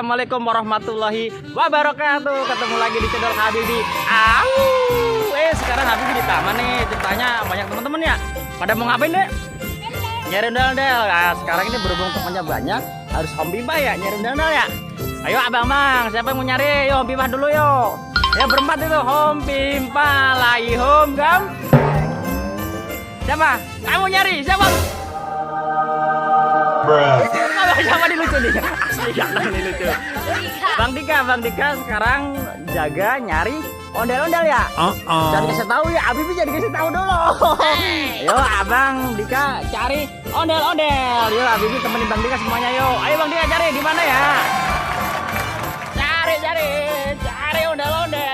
Assalamualaikum warahmatullahi wabarakatuh. Ketemu lagi di channel Habibi. Sekarang Habibi di taman nih. Ceritanya banyak teman-teman ya. Pada mau ngapain deh? Nyari ondel-ondel. Nah, sekarang ini berhubung temannya banyak, harus Om Bimba ya nyari ondel-ondel ya. Ayo abang-abang, siapa yang mau nyari? Yo Om Bimba dulu yo. Ya berempat itu Om Bimba lagi Om Gam. Siapa? Kamu nyari siapa? Siapa nih lucu nih? Asli ganteng nih lucu. Bang Dika sekarang jaga nyari ondel-ondel ya. Jangan kasih tahu ya, Habibi jadi kasih tahu dulu. Yo Abang Dika cari ondel-ondel. Yo Habibi temenin Bang Dika semuanya yo. Ayo Bang Dika cari di mana ya? Cari ondel-ondel.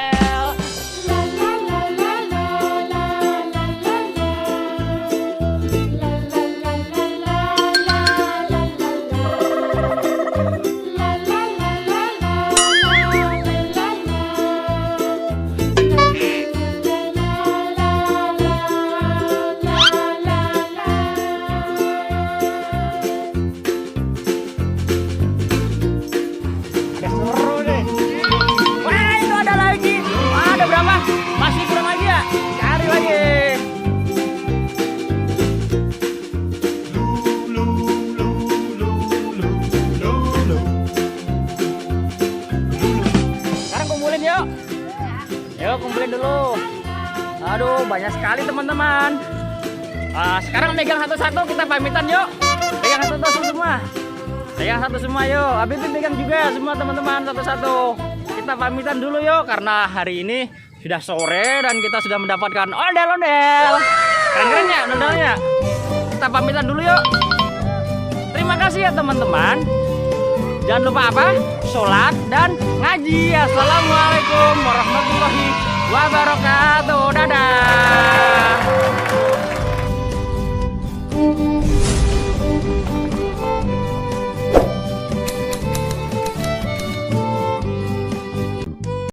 Masih kurang lagi ya? Cari lagi. Sekarang kumpulin yuk. Yuk kumpulin dulu. Aduh banyak sekali teman-teman. Sekarang pegang satu-satu, kita pamitan yuk. Pegang satu-satu semua. Pegang satu semua yuk. Habibi pegang juga semua teman-teman satu-satu. Kita pamitan dulu yuk karena hari ini sudah sore dan kita sudah mendapatkan ondel-ondel. Keren-keren ya ondel-ondelnya. Kita pamitan dulu yuk. Terima kasih ya teman-teman. Jangan lupa apa? Sholat dan ngaji. Assalamualaikum warahmatullahi wabarakatuh. Dadah.